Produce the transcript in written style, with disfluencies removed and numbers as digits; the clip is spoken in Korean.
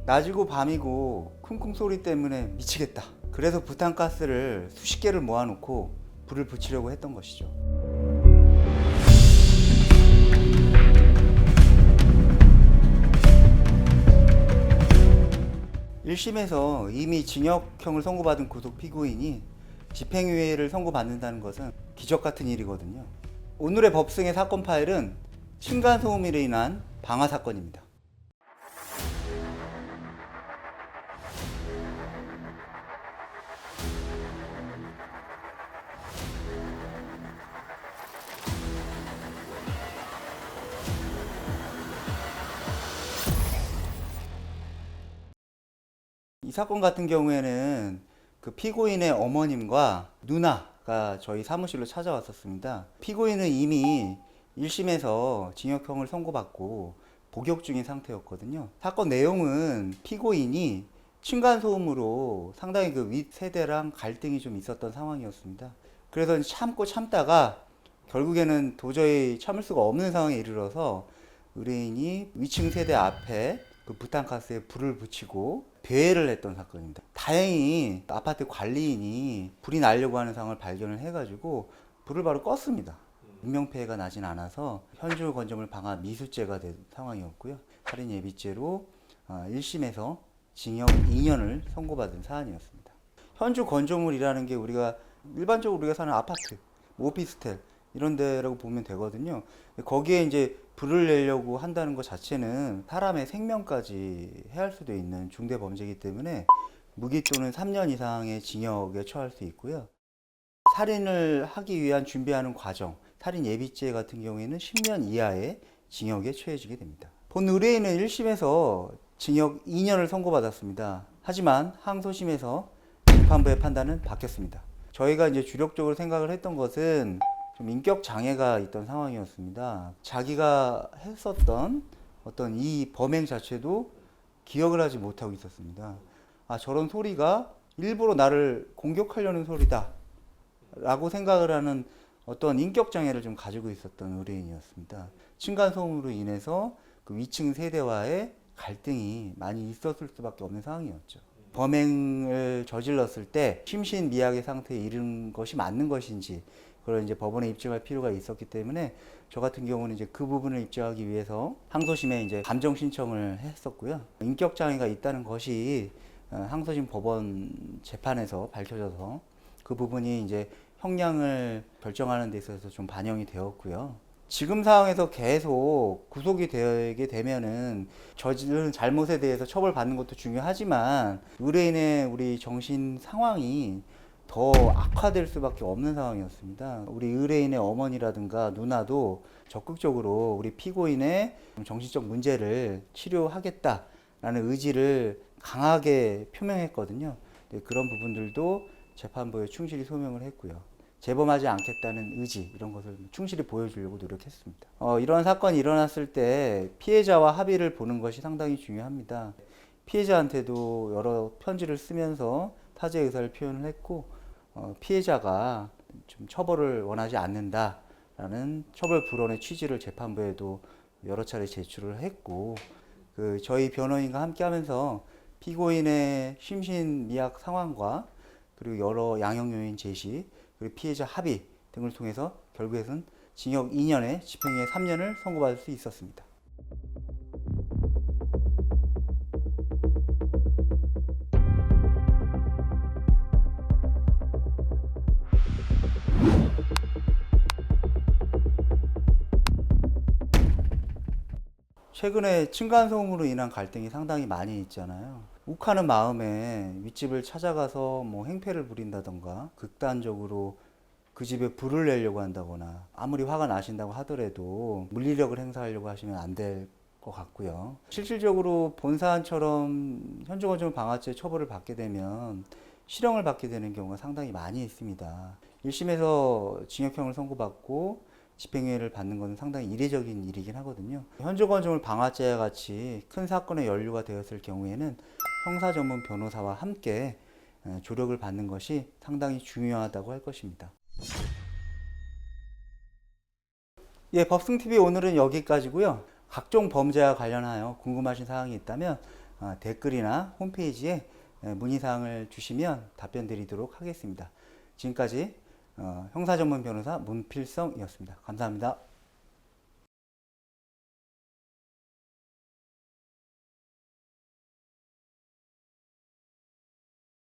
낮이고 밤이고 쿵쿵 소리 때문에 미치겠다. 그래서 부탄가스를 수십 개를 모아놓고 불을 붙이려고 했던 것이죠. 1심에서 이미 징역형을 선고받은 구속 피고인이 집행유예를 선고받는다는 것은 기적 같은 일이거든요. 오늘의 법승의 사건 파일은 층간소음으로 인한 방화 사건입니다. 이 사건 같은 경우에는 그 피고인의 어머님과 누나가 저희 사무실로 찾아왔었습니다. 피고인은 이미 1심에서 징역형을 선고받고 복역 중인 상태였거든요. 사건 내용은 피고인이 층간소음으로 상당히 그 윗세대랑 갈등이 좀 있었던 상황이었습니다. 그래서 참고 참다가 결국에는 도저히 참을 수가 없는 상황에 이르러서 의뢰인이 위층 세대 앞에 그 부탄가스에 불을 붙이고 배회를 했던 사건입니다. 다행히 아파트 관리인이 불이 나려고 하는 상황을 발견을 해가지고 불을 바로 껐습니다. 인명피해가 나진 않아서 현주 건조물 방화 미수죄가 된 상황이었고요. 살인예비죄로 1심에서 징역 2년을 선고받은 사안이었습니다. 현주 건조물이라는 게 우리가 일반적으로 우리가 사는 아파트, 오피스텔 이런 데라고 보면 되거든요. 거기에 이제 불을 내려고 한다는 것 자체는 사람의 생명까지 해할 수도 있는 중대 범죄이기 때문에 무기 또는 3년 이상의 징역에 처할 수 있고요. 살인을 하기 위한 준비하는 과정, 살인 예비죄 같은 경우에는 10년 이하의 징역에 처해지게 됩니다. 본 의뢰인은 1심에서 징역 2년을 선고받았습니다. 하지만 항소심에서 재판부의 판단은 바뀌었습니다. 저희가 이제 주력적으로 생각을 했던 것은 좀 인격 장애가 있던 상황이었습니다. 자기가 했었던 어떤 이 범행 자체도 기억을 하지 못하고 있었습니다. 아, 저런 소리가 일부러 나를 공격하려는 소리다 라고 생각을 하는 어떤 인격 장애를 좀 가지고 있었던 의뢰인이었습니다. 층간소음으로 인해서 그 위층 세대와의 갈등이 많이 있었을 수밖에 없는 상황이었죠. 범행을 저질렀을 때 심신미약의 상태에 이른 것이 맞는 것인지 그걸 이제 법원에 입증할 필요가 있었기 때문에 저 같은 경우는 이제 그 부분을 입증하기 위해서 항소심에 이제 감정 신청을 했었고요. 인격 장애가 있다는 것이 항소심 법원 재판에서 밝혀져서 그 부분이 이제 형량을 결정하는 데 있어서 좀 반영이 되었고요. 지금 상황에서 계속 구속이 되게 되면은 저지른 잘못에 대해서 처벌받는 것도 중요하지만 의뢰인의 우리 정신 상황이 더 악화될 수밖에 없는 상황이었습니다. 우리 의뢰인의 어머니라든가 누나도 적극적으로 우리 피고인의 정신적 문제를 치료하겠다라는 의지를 강하게 표명했거든요. 그런 부분들도 재판부에 충실히 소명을 했고요. 재범하지 않겠다는 의지 이런 것을 충실히 보여주려고 노력했습니다. 이런 사건이 일어났을 때 피해자와 합의를 보는 것이 상당히 중요합니다. 피해자한테도 여러 편지를 쓰면서 타제의 의사를 표현을 했고 피해자가 좀 처벌을 원하지 않는다라는 처벌 불원의 취지를 재판부에도 여러 차례 제출을 했고 저희 변호인과 함께하면서 피고인의 심신미약 상황과 그리고 여러 양형 요인 제시 그리고 피해자 합의 등을 통해서 결국에는 징역 2년에 집행유예 3년을 선고받을 수 있었습니다. 최근에 층간소음으로 인한 갈등이 상당히 많이 있잖아요. 욱하는 마음에 윗집을 찾아가서 뭐 행패를 부린다던가 극단적으로 그 집에 불을 내려고 한다거나 아무리 화가 나신다고 하더라도 물리력을 행사하려고 하시면 안 될 것 같고요. 실질적으로 본 사안처럼 현주건조물 방화죄 처벌을 받게 되면 실형을 받게 되는 경우가 상당히 많이 있습니다. 1심에서 징역형을 선고받고 집행유예를 받는 것은 상당히 이례적인 일이긴 하거든요. 현주건조물 방화죄와 같이 큰 사건에 연루가 되었을 경우에는 형사 전문 변호사와 함께 조력을 받는 것이 상당히 중요하다고 할 것입니다. 예, 법승TV 오늘은 여기까지고요. 각종 범죄와 관련하여 궁금하신 사항이 있다면 댓글이나 홈페이지에 문의사항을 주시면 답변 드리도록 하겠습니다. 지금까지 형사전문 변호사 문필성이었습니다. 감사합니다.